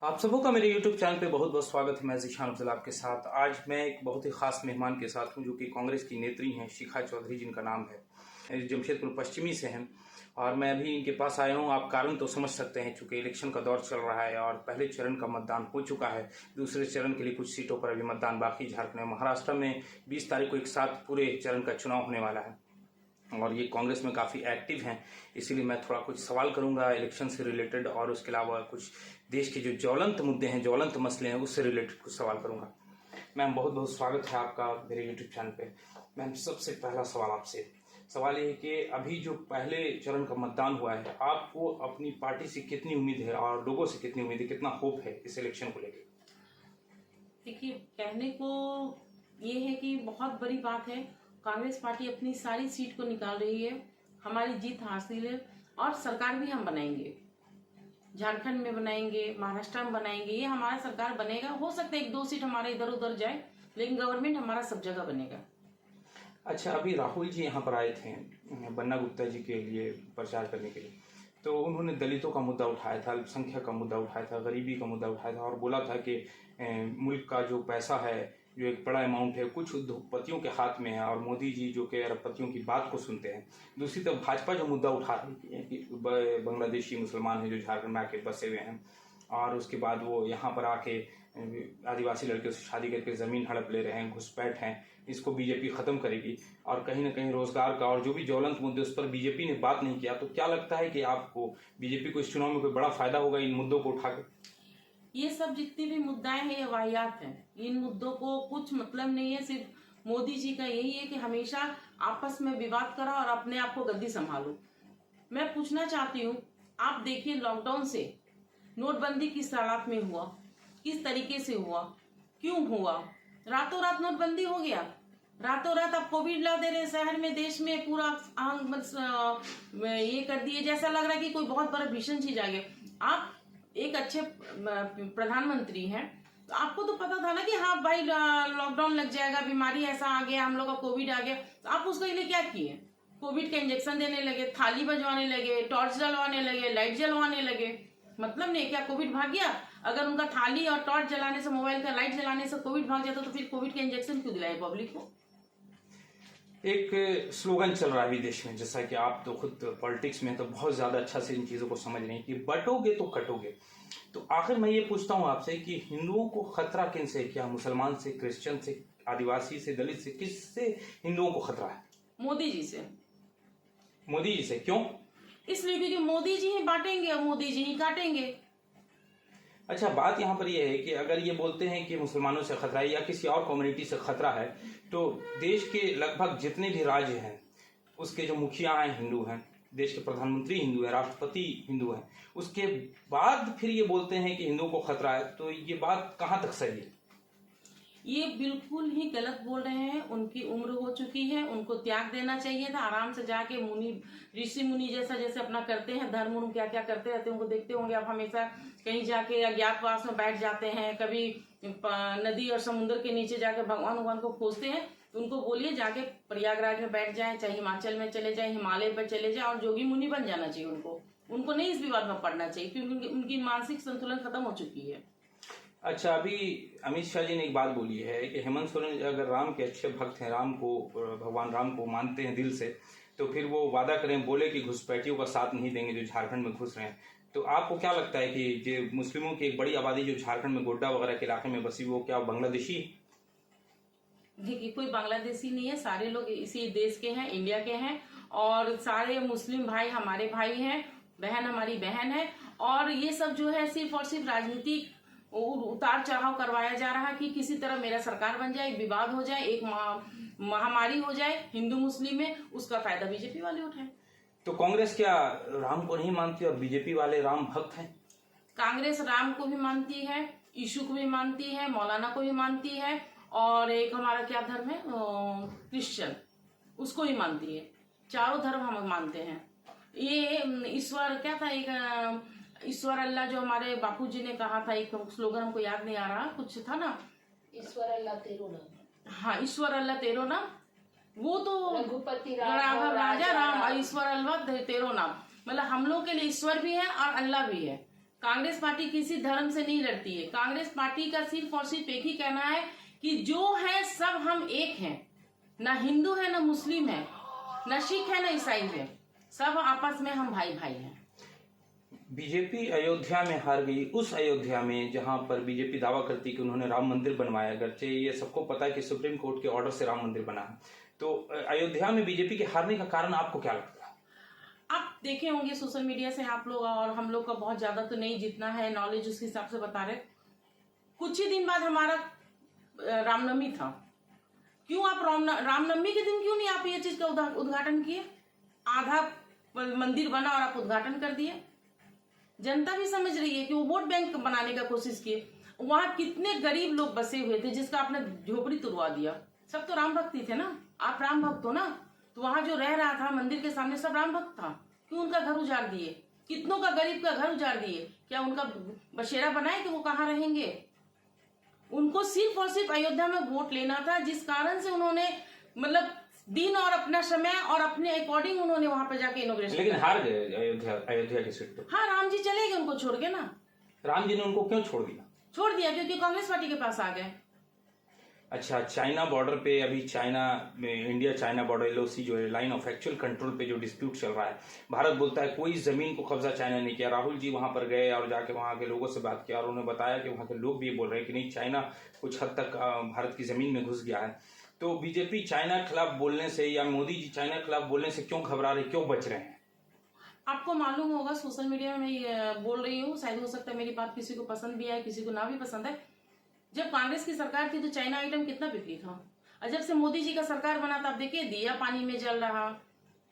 आप सबों का मेरे YouTube चैनल पे बहुत बहुत स्वागत है। मैं ज़ीशान अफजल आपके साथ। आज मैं एक बहुत ही ख़ास मेहमान के साथ हूँ जो कि कांग्रेस की नेत्री हैं शिखा चौधरी, जिनका नाम है, जमशेदपुर पश्चिमी से हैं। और मैं अभी इनके पास आया हूँ। आप कारण तो समझ सकते हैं, चूँकि इलेक्शन का दौर चल रहा है और पहले चरण का मतदान हो चुका है। दूसरे चरण के लिए कुछ सीटों पर अभी मतदान बाकी। झारखंड में, महाराष्ट्र में 20 तारीख को एक साथ पूरे चरण का चुनाव होने वाला है और ये कांग्रेस में काफ़ी एक्टिव हैं। इसीलिए मैं थोड़ा कुछ सवाल करूंगा इलेक्शन से रिलेटेड, और उसके अलावा कुछ देश के जो ज्वलंत मुद्दे हैं, ज्वलंत मसले हैं, उससे रिलेटेड कुछ सवाल करूंगा। मैम, बहुत बहुत स्वागत है आपका मेरे यूट्यूब चैनल पे। मैम, सबसे पहला सवाल आपसे सवाल ये है कि अभी जो पहले चरण का मतदान हुआ है, आपको अपनी पार्टी से कितनी उम्मीद है और लोगों से कितनी उम्मीद है, कितना होप है इस इलेक्शन को लेकर? देखिए, कहने को ये है कि बहुत बड़ी बात है। कांग्रेस पार्टी अपनी सारी सीट को निकाल रही है, हमारी जीत हासिल है और सरकार भी हम बनाएंगे। झारखंड में बनाएंगे, महाराष्ट्र में बनाएंगे, ये हमारा सरकार बनेगा। हो सकता है 1-2 सीट हमारे इधर उधर जाए, लेकिन गवर्नमेंट हमारा सब जगह बनेगा। अच्छा, अभी राहुल जी यहाँ पर आए थे बन्ना गुप्ता जी के लिए प्रचार करने के लिए, तो उन्होंने दलितों का मुद्दा उठाया था, अल्पसंख्यक का मुद्दा उठाया था, गरीबी का मुद्दा उठाया था और बोला था कि मुल्क का जो पैसा है, जो एक बड़ा अमाउंट है, कुछ उद्योगपतियों के हाथ में है और मोदी जी जो कि अरबपतियों की बात को सुनते हैं। दूसरी तरफ भाजपा जो मुद्दा उठा रही है कि बांग्लादेशी मुसलमान हैं जो झारखंड में आके बसे हुए हैं और उसके बाद वो यहाँ पर आके आदिवासी लड़कियों से शादी करके ज़मीन हड़प ले रहे हैं, घुसपैठ हैं, इसको बीजेपी ख़त्म करेगी। और कहीं ना कहीं रोजगार का और जो भी ज्वलंत मुद्दे, उस पर बीजेपी ने बात नहीं किया। तो क्या लगता है कि आपको बीजेपी को इस चुनाव में कोई बड़ा फायदा होगा इन मुद्दों को उठा के? ये सब जितनी भी मुद्दाएं हैं ये वाहियात हैं। इन मुद्दों को कुछ मतलब नहीं है। सिर्फ मोदी जी का यही है कि हमेशा आपस में विवाद करो और अपने आप को गद्दी संभालो। मैं पूछना चाहती हूँ, आप देखिए लॉकडाउन से नोटबंदी किस हालात में हुआ, किस तरीके से हुआ, क्यों हुआ? रातों रात नोटबंदी हो गया, रातों रात आप कोविड ला दे रहे शहर में, देश में पूरा ये कर दिए, जैसा लग रहा है कि कोई बहुत बड़ा भीषण चीज आ गया। आप एक अच्छे प्रधानमंत्री हैं, तो आपको तो पता था ना कि हाँ भाई लॉकडाउन लग जाएगा, बीमारी ऐसा आ गया, हम लोग का कोविड आ गया, तो आप उसके लिए क्या किए? कोविड का इंजेक्शन देने लगे, थाली बजवाने लगे, टॉर्च जलवाने लगे, लाइट जलवाने लगे। मतलब नहीं, क्या कोविड भाग गया? अगर उनका थाली और टॉर्च जलाने से, मोबाइल का लाइट जलाने से कोविड भाग जाता तो फिर कोविड के इंजेक्शन क्यों दिलाए पब्लिक को? एक स्लोगन चल रहा है विदेश में, जैसा कि आप तो खुद पॉलिटिक्स में तो बहुत ज्यादा अच्छा से इन चीजों को समझ रहे हैं कि बटोगे तो कटोगे। तो आखिर मैं ये पूछता हूँ आपसे कि हिंदुओं को खतरा किन से? क्या मुसलमान से, क्रिश्चियन से, आदिवासी से, दलित से? किससे हिंदुओं को खतरा है? मोदी जी से। मोदी जी से। क्यों? इसलिए क्योंकि मोदी जी ही बांटेंगे और मोदी जी ही काटेंगे। अच्छा, बात यहाँ पर यह है कि अगर ये बोलते हैं कि मुसलमानों से खतरा है या किसी और कम्युनिटी से खतरा है, तो देश के लगभग जितने भी राज्य हैं उसके जो मुखिया हैं हिंदू हैं, देश के प्रधानमंत्री हिंदू हैं, राष्ट्रपति हिंदू हैं, उसके बाद फिर ये बोलते हैं कि हिंदुओं को खतरा है, तो ये बात कहाँ तक सही है? ये बिल्कुल ही गलत बोल रहे हैं। उनकी उम्र हो चुकी है, उनको त्याग देना चाहिए था। आराम से जाके मुनि, ऋषि मुनि जैसा जैसे अपना करते हैं, धर्म क्या क्या करते रहते हैं, उनको देखते होंगे आप। हमेशा कहीं जाके अज्ञातवास में बैठ जाते हैं, कभी नदी और समुद्र के नीचे जाके भगवान को खोजते हैं। तो उनको बोलिए जाके प्रयागराज में बैठ जाए, चाहे हिमाचल में चले जाए, हिमालय पर चले जाए और जोगी मुनि बन जाना चाहिए उनको नहीं इस विवाद में पड़ना चाहिए, क्योंकि उनकी मानसिक संतुलन खत्म हो चुकी है। अच्छा, अभी अमित शाह जी ने एक बात बोली है कि हेमंत सोरेन अगर राम के अच्छे भक्त हैं, राम को, भगवान राम को मानते हैं दिल से, तो फिर वो वादा करें, बोले कि घुसपैठियों का साथ नहीं देंगे जो झारखंड में घुस रहे हैं। तो आपको क्या लगता है कि जो मुस्लिमों की एक बड़ी आबादी जो झारखंड में गोड्डा वगैरह के इलाके में बसी, वो क्या बांग्लादेशी? देखिए, कोई बांग्लादेशी नहीं है, सारे लोग इसी देश के हैं, इंडिया के हैं। और सारे मुस्लिम भाई हमारे भाई हैं, बहन हमारी बहन है। और ये सब जो है सिर्फ और सिर्फ राजनीतिक उतार चढ़ाव करवाया जा रहा है कि किसी तरह मेरा सरकार बन जाए, विवाद हो जाए, एक महामारी हो जाए हिंदू मुस्लिम में, उसका फायदा बीजेपी वाले उठाए। तो कांग्रेस क्या राम को नहीं मानती और बीजेपी वाले राम भक्त हैं? कांग्रेस राम को भी मानती है, यीशु को भी मानती है, मौलाना को भी मानती है, और एक हमारा क्या धर्म है, क्रिश्चियन, उसको भी मानती है। चारों धर्म हम मानते हैं। ये ईश्वर क्या था, एक ईश्वर अल्लाह जो हमारे बापूजी ने कहा था, एक स्लोगन हमको याद नहीं आ रहा, कुछ था ना, ईश्वर अल्लाह तेरो नाम। हाँ, ईश्वर अल्लाह तेरो नाम। वो तो रघुपति राघव राजा राम, ईश्वर अल्लाह तेरो नाम। मतलब हम लोग के लिए ईश्वर भी है और अल्लाह भी है। कांग्रेस पार्टी किसी धर्म से नहीं लड़ती है। कांग्रेस पार्टी का सिर्फ और सिर्फ एक ही कहना है कि जो है सब हम एक हैं, ना हिंदू है, ना मुस्लिम है, ना सिख है, ना ईसाई है, सब आपस में हम भाई भाई हैं। बीजेपी अयोध्या में हार गई, उस अयोध्या में जहां पर बीजेपी दावा करती कि उन्होंने राम मंदिर बनवाया, अगरचे ये सबको पता है कि सुप्रीम कोर्ट के ऑर्डर से राम मंदिर बना है, तो अयोध्या में बीजेपी के हारने का कारण आपको क्या लगता है? आप देखे होंगे सोशल मीडिया से आप लोग, और हम लोग का बहुत ज्यादा तो नहीं, जितना है नॉलेज उस हिसाब से बता रहे। कुछ ही दिन बाद हमारा रामनवमी था। क्यों आप रामनवमी के दिन क्यों नहीं आप ये चीज का उद्घाटन किए? आधा मंदिर बना और आप उद्घाटन कर दिए। जनता भी समझ रही है कि वो वोट बैंक बनाने का कोशिश किए। वहां कितने गरीब लोग बसे हुए थे जिसका आपने झोपड़ी तुड़वा दिया। सब तो राम भक्त ही थे ना, आप राम भक्त हो ना, तो वहां जो रह रहा था मंदिर के सामने सब राम भक्त था। क्यों उनका घर उजाड़ दिए? कितनों का गरीब का घर उजाड़ दिए? क्या उनका बसेरा बनाए कि वो कहाँ रहेंगे? उनको सिर्फ और सिर्फ अयोध्या में वोट लेना था, जिस कारण से उन्होंने मतलब दिन और अपना समय और अपने अकॉर्डिंग उन्होंने वहां पे जाके इनोग्रेशन। लेकिन हार गए अयोध्या की सीट। हाँ, राम जी चले गए उनको छोड़ के ना। राम जी ने उनको क्यों छोड़ दिया? छोड़ दिया क्योंकि कांग्रेस पार्टी के पास आ गए। अच्छा, चाइना बॉर्डर पे अभी इंडिया चाइना बॉर्डर LOC जो है, लाइन ऑफ एक्चुअल कंट्रोल पे जो डिस्प्यूट चल रहा है, भारत बोलता है कोई जमीन को कब्जा चाइना ने किया। राहुल जी वहां पर गए और जाके वहां के लोगों से बात किया और उन्होंने बताया कि वहां के लोग भी ये बोल रहे हैं कि नहीं, चाइना कुछ हद तक भारत की जमीन में घुस गया है। तो बीजेपी चाइना के खिलाफ बोलने से, या मोदी जी चाइना के खिलाफ बोलने से क्यों घबरा रहे, क्यों बच रहे हैं? आपको मालूम होगा, सोशल मीडिया में मैं बोल रही हूँ, शायद हो सकता है मेरी बात किसी को पसंद भी आए, किसी को ना भी पसंद है। जब कांग्रेस की सरकार थी तो चाइना आइटम कितना बिक्री था, और जब से मोदी जी का सरकार बना था, आप देखिए दिया पानी में जल रहा,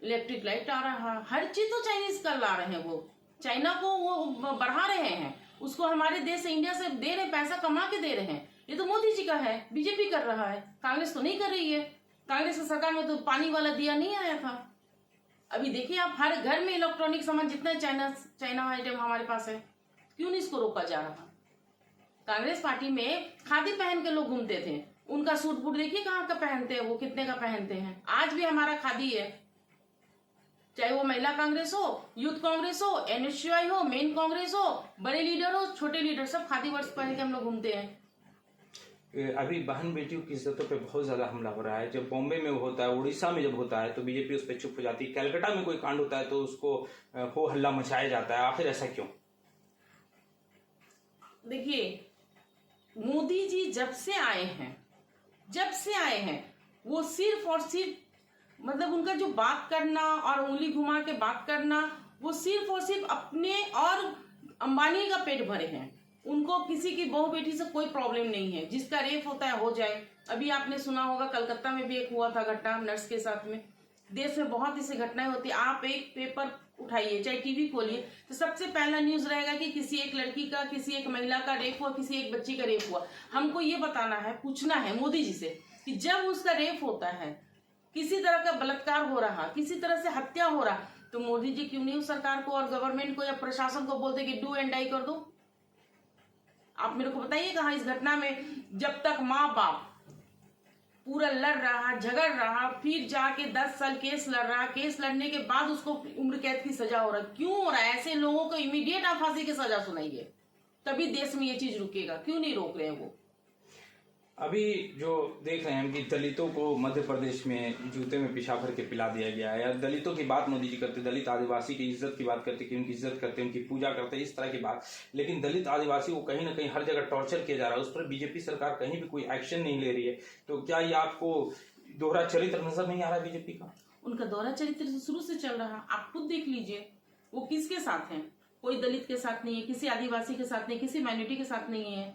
इलेक्ट्रिक लाइट आ रहा, हर चीज तो चाइनीज कर ला रहे हैं। वो चाइना को वो बढ़ा रहे हैं, उसको हमारे देश से, इंडिया से दे रहे, पैसा कमा के दे रहे हैं। ये तो मोदी जी का है, बीजेपी कर रहा है, कांग्रेस तो नहीं कर रही है। कांग्रेस की सरकार में तो पानी वाला दिया नहीं आया था। अभी देखिए आप, हर घर में इलेक्ट्रॉनिक सामान जितना चाइना आइटम हमारे पास है, क्यों नहीं इसको रोका जा रहा? कांग्रेस पार्टी में खादी पहन के लोग घूमते थे, उनका सूट बूट देखिए कहाँ का पहनते हैं, वो कितने का पहनते हैं। आज भी हमारा खादी है, चाहे वो महिला कांग्रेस हो, यूथ कांग्रेस हो, NSUI हो, मेन कांग्रेस हो, बड़े लीडर हो, छोटे लीडर, सब खादी वर्ष पहन के हम लोग घूमते हैं। अभी बहन बेटियों की इज्जतों पे बहुत ज्यादा हमला हो रहा है। जब बॉम्बे में होता है, उड़ीसा में जब होता है तो बीजेपी उस पर चुप हो जाती है, कलकत्ता में कोई कांड होता है तो उसको हो हल्ला मचाया जाता है। आखिर ऐसा क्यों? देखिए, मोदी जी जब से आए हैं वो सिर्फ और सिर्फ मतलब उनका जो बात करना और उंगली घुमा के बात करना, वो सिर्फ और सिर्फ अपने और अंबानी का पेट भरे हैं। उनको किसी की बहू बेटी से कोई प्रॉब्लम नहीं है, जिसका रेप होता है हो जाए। अभी आपने सुना होगा कलकत्ता में भी एक हुआ था घटना नर्स के साथ में। देश में बहुत ऐसी घटनाएं होती है। आप एक पेपर उठाइए, चाहे टीवी खोलिए, तो सबसे पहला न्यूज रहेगा कि किसी एक लड़की का, किसी एक महिला का रेप हुआ, किसी एक बच्ची का रेप हुआ। हमको ये बताना है, पूछना है मोदी जी से कि जब उसका रेप होता है, किसी तरह का बलात्कार हो रहा, किसी तरह से हत्या हो रहा, तो मोदी जी क्यों नहीं उस सरकार को और गवर्नमेंट को या प्रशासन को बोलते कि डू एंड डाई कर दो? आप मेरे को बताइए कहाँ इस घटना में जब तक माँ बाप पूरा लड़ रहा, झगड़ रहा, फिर जाके 10 साल केस लड़ रहा, केस लड़ने के बाद उसको उम्र कैद की सजा हो रहा, क्यों हो रहा है? ऐसे लोगों को इमीडिएट आप फांसी की सजा सुनाइए, तभी देश में ये चीज रुकेगा। क्यों नहीं रोक रहे हैं वो? अभी जो देख रहे हैं कि दलितों को मध्य प्रदेश में जूते में पेशाब भर के पिला दिया गया है, या दलितों की बात मोदी जी करते, दलित आदिवासी की इज्जत की बात करते कि उनकी इज्जत करते, उनकी पूजा करते, इस तरह की बात। लेकिन दलित आदिवासी को कहीं ना कहीं हर जगह टॉर्चर किया जा रहा है, उस पर बीजेपी सरकार कहीं भी कोई एक्शन नहीं ले रही है। तो क्या ये आपको दोहरा चरित्र नजर नहीं आ रहा है बीजेपी का? उनका दोहरा चरित्र शुरू से चल रहा, आप खुद देख लीजिए। वो किसके साथ है? कोई दलित के साथ नहीं है, किसी आदिवासी के साथ नहीं, किसी माइनॉरिटी के साथ नहीं है।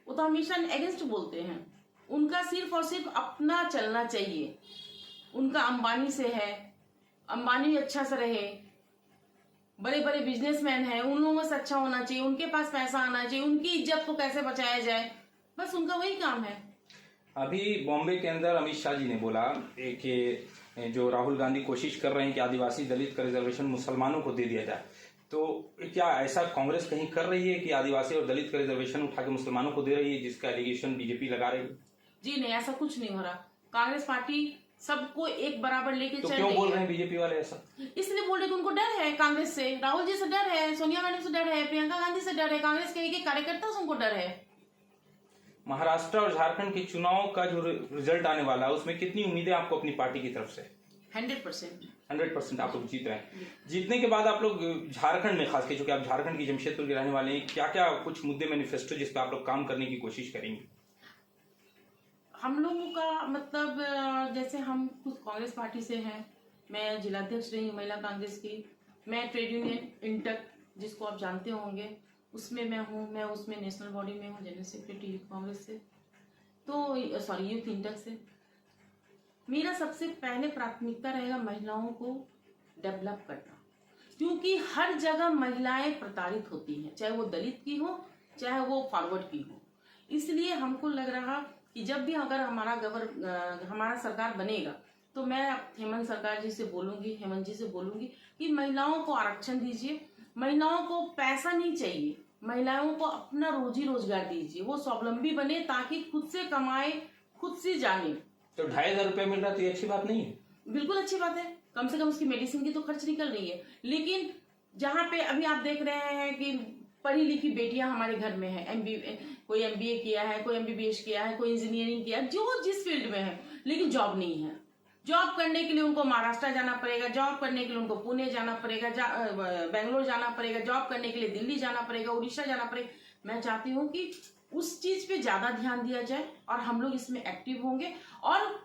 वो तो हमेशा अगेंस्ट बोलते हैं। उनका सिर्फ और सिर्फ अपना चलना चाहिए। उनका अंबानी से है, अंबानी अच्छा से रहे, बड़े बड़े बिजनेसमैन हैं, उन लोगों से अच्छा होना चाहिए, उनके पास पैसा आना चाहिए, उनकी इज्जत को कैसे बचाया जाए, बस उनका वही काम है। अभी बॉम्बे के अंदर अमित शाह जी ने बोला कि जो राहुल गांधी कोशिश कर रहे हैं कि आदिवासी दलित का रिजर्वेशन मुसलमानों को दे दिया जाए, तो क्या ऐसा कांग्रेस कहीं कर रही है कि आदिवासी और दलित का रिजर्वेशन उठा के मुसलमानों को दे रही है, जिसका एलिगेशन बीजेपी लगा रही है? जी नहीं, ऐसा कुछ नहीं हो रहा। कांग्रेस पार्टी सबको एक बराबर लेके तो चल क्यों रही बोल है। रहे हैं बीजेपी वाले ऐसा? इसलिए बोल रहे कि उनको डर है कांग्रेस से, राहुल जी से डर है, सोनिया मैडम से डर है, प्रियंका गांधी से डर है, कांग्रेस के एक कार्यकर्ता से उनको डर है। महाराष्ट्र और झारखंड के चुनाव का जो रिजल्ट आने वाला है उसमें कितनी उम्मीदें आपको अपनी पार्टी की तरफ से? 100%। 100% आप लोग जीत रहे हैं। जीतने के बाद आप लोग झारखंड में, खासकर चूंकि आप झारखंड की जमशेदपुर के रहने वाले हैं, क्या क्या कुछ मुद्दे मैनिफेस्टो जिस पे आप लोग काम करने की कोशिश करेंगे? हम लोगों का मतलब जैसे हम खुद कांग्रेस पार्टी से हैं, मैं जिलाध्यक्ष रही हूँ महिला कांग्रेस की, मैं ट्रेड यूनियन इंटक जिसको आप जानते होंगे उसमें मैं हूँ, मैं उसमें नेशनल बॉडी में हूँ, जनरल सेक्रेटरी कांग्रेस से, तो सॉरी यूथ इंटक से। मेरा सबसे पहले प्राथमिकता रहेगा महिलाओं को डेवलप करना, क्योंकि हर जगह महिलाएं प्रताड़ित होती हैं, चाहे वो दलित की हो चाहे वो फॉरवर्ड की हो। इसलिए हमको लग रहा कि जब भी अगर हमारा सरकार बनेगा तो मैं हेमंत सरकार जी से बोलूंगी, हेमंत जी से बोलूंगी कि महिलाओं को आरक्षण दीजिए, महिलाओं को पैसा नहीं चाहिए, महिलाओं को अपना रोजी रोजगार दीजिए, वो स्वावलंबी बने ताकि खुद से कमाए, खुद से जाने। तो 2,500 रुपये मिल रहा तो ये अच्छी बात नहीं है? बिल्कुल अच्छी बात है, कम से कम उसकी मेडिसिन की तो खर्च निकल रही है। लेकिन जहाँ पे अभी आप देख रहे हैं कि पढ़ी लिखी बेटियां हमारे घर में है, कोई MBA किया है, कोई MBBS किया है, कोई इंजीनियरिंग किया है, जो जिस फील्ड में है, लेकिन जॉब नहीं है। जॉब करने के लिए उनको महाराष्ट्र जाना पड़ेगा, जॉब करने के लिए उनको पुणे जाना पड़ेगा, बेंगलोर जाना पड़ेगा, जॉब करने के लिए दिल्ली जाना पड़ेगा, उड़ीसा जाना पड़ेगा। मैं चाहती हूँ कि उस चीज पे ज्यादा ध्यान दिया जाए और हम लोग इसमें एक्टिव होंगे। और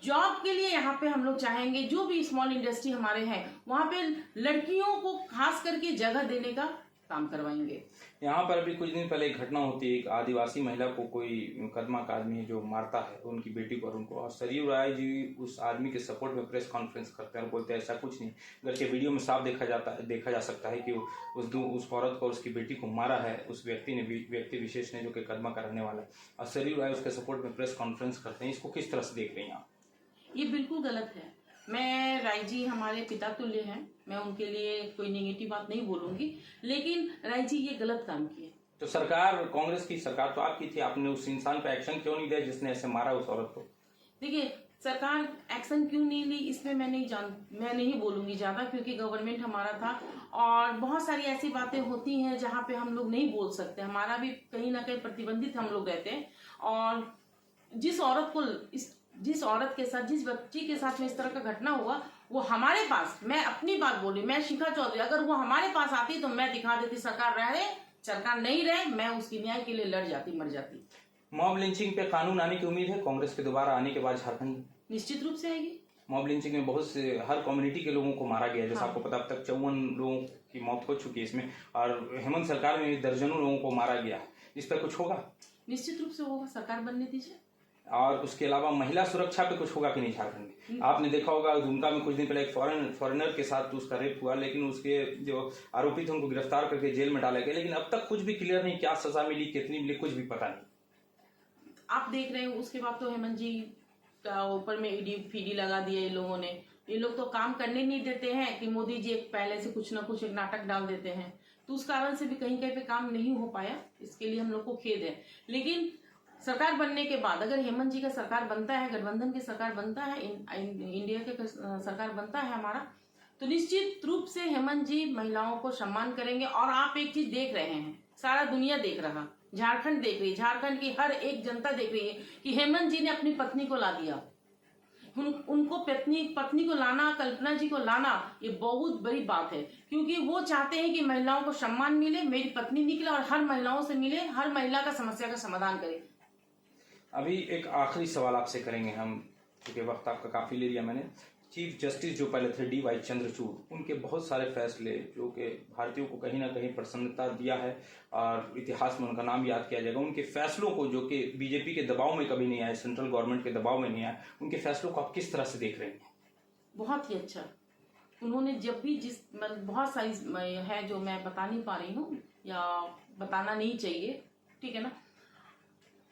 जॉब के लिए यहाँ पे हम लोग चाहेंगे जो भी स्मॉल इंडस्ट्री हमारे हैं वहाँ पे लड़कियों को खास करके जगह देने का काम करवाएंगे। यहाँ पर अभी कुछ दिन पहले एक घटना होती है, एक आदिवासी महिला को कोई कदमा का आदमी है जो मारता है उनकी बेटी को और उनको, और सरयू राय जी उस आदमी के सपोर्ट में प्रेस कॉन्फ्रेंस करते हैं और बोलते हैं ऐसा कुछ नहीं। अगर के वीडियो में साफ देखा जा सकता है कि उस औरत को और उसकी बेटी को मारा है उस व्यक्ति विशेष ने, जो कि कदमा का रहने वाला है, और सरयू राय उसके सपोर्ट में प्रेस कॉन्फ्रेंस करते हैं। इसको किस तरह से देख रही हैं आप? ये बिल्कुल गलत है। मैं राय जी हमारे पिता तुल्य हैं, मैं उनके लिए कोई नेगेटिव बात नहीं बोलूंगी, लेकिन राय जी ये गलत काम किए। तो सरकार, कांग्रेस की सरकार तो आपकी थी, आपने उस इंसान पे एक्शन क्यों नहीं लिया जिसने ऐसे मारा उस औरत को? देखिए, सरकार एक्शन क्यों नहीं ली इसमें मैं नहीं बोलूंगी ज्यादा, क्योंकि गवर्नमेंट हमारा था और बहुत सारी ऐसी बातें होती हैं जहाँ पे हम लोग नहीं बोल सकते, हमारा भी कहीं ना कहीं प्रतिबंधित हम लोग रहते हैं। और जिस औरत के साथ, जिस बच्ची के साथ में इस तरह का घटना हुआ, वो हमारे पास, मैं अपनी बात बोल रही, मैं शिखा चौधरी, अगर वो हमारे पास आती तो मैं दिखा देती सरकार रहे, सरकार नहीं रहे, मैं उसकी न्याय के लिए लड़ जाती, मर जाती। मॉब लिंचिंग पे कानून आने की उम्मीद है कांग्रेस के दोबारा आने के बाद झारखंड? निश्चित रूप से आएगी। मॉब लिंचिंग में बहुत से हर कम्युनिटी के लोगों को मारा गया, जैसे हाँ। आपको पता, अब तक 54 लोगों की मौत हो चुकी है इसमें, और हेमंत सरकार में दर्जनों लोगों को मारा गया। इस पर कुछ होगा? निश्चित रूप से होगा, सरकार बनने दीजिए। और उसके अलावा महिला सुरक्षा पे कुछ होगा कि नहीं झारखंड में? आपने देखा होगा दुमका में कुछ दिन पहले एक फॉरेनर के साथ उसका रेप हुआ, लेकिन उसके जो आरोपी थे उनको गिरफ्तार करके जेल में डाला गया, लेकिन अब तक कुछ भी क्लियर नहीं, क्या सजा मिली, कितनी मिली, कुछ भी पता नहीं। आप देख रहे हो, उसके बाद तो हेमंत जी का ऊपर में ईडी फीडी लगा दिया ये लोगों ने। ये लोग तो काम करने नहीं देते हैं कि मोदी जी एक पहले से कुछ ना कुछ एक नाटक डाल देते हैं, तो उस कारण से भी कहीं कहीं पे काम नहीं हो पाया, इसके लिए हम लोग को खेद है। लेकिन सरकार बनने के बाद अगर हेमंत जी का सरकार बनता है, गठबंधन की सरकार बनता है, इंडिया के सरकार बनता है हमारा, तो निश्चित रूप से हेमंत जी महिलाओं को सम्मान करेंगे। और आप एक चीज देख रहे हैं, सारा दुनिया देख रहा, झारखंड देख रही है, झारखंड की हर एक जनता देख रही है कि हेमंत जी ने अपनी पत्नी को ला दिया। उनको पत्नी को लाना, कल्पना जी को लाना, ये बहुत बड़ी बात है, क्योंकि वो चाहते हैं कि महिलाओं को सम्मान मिले, मेरी पत्नी निकले और हर महिलाओं से मिले, हर महिला का समस्या का समाधान करे। अभी एक आखिरी सवाल आपसे करेंगे हम, क्योंकि वक्त आपका काफी ले लिया मैंने। चीफ जस्टिस जो पहले थे DY चंद्रचूड़, उनके बहुत सारे फैसले जो कि भारतीयों को कहीं ना कहीं प्रसन्नता दिया है और इतिहास में उनका नाम याद किया जाएगा। उनके फैसलों को, जो कि बीजेपी के दबाव में कभी नहीं आए, सेंट्रल गवर्नमेंट के दबाव में नहीं आए, उनके फैसलों को आप किस तरह से देख रहे हैं? बहुत ही अच्छा। उन्होंने जब भी बहुत सारी है जो मैं बता नहीं पा रही हूँ या बताना नहीं चाहिए, ठीक है ना,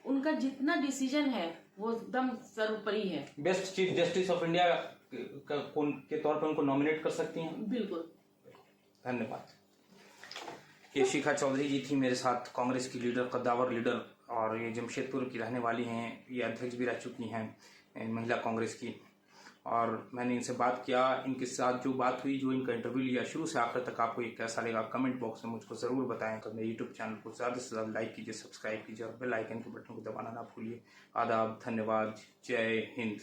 उनका जितना डिसीजन है वो एकदम सर्वोपरि है। Best chief justice of India के तौर पर उनको नॉमिनेट कर सकती हैं? बिल्कुल। धन्यवाद। ये शिखा चौधरी जी थी मेरे साथ, कांग्रेस की लीडर, कद्दावर लीडर, और ये जमशेदपुर की रहने वाली हैं, ये अध्यक्ष भी रह चुकी हैं महिला कांग्रेस की। और मैंने इनसे बात किया, इनके साथ जो बात हुई, जो इनका इंटरव्यू लिया शुरू से आखिर तक, आपको ये कैसा लगा कमेंट बॉक्स में मुझको ज़रूर बताएं। तो मेरे यूट्यूब चैनल को ज़्यादा से ज़्यादा लाइक कीजिए, सब्सक्राइब कीजिए और बेल आइकन के बटन को दबाना ना भूलिए। आदाब, धन्यवाद, जय हिंद।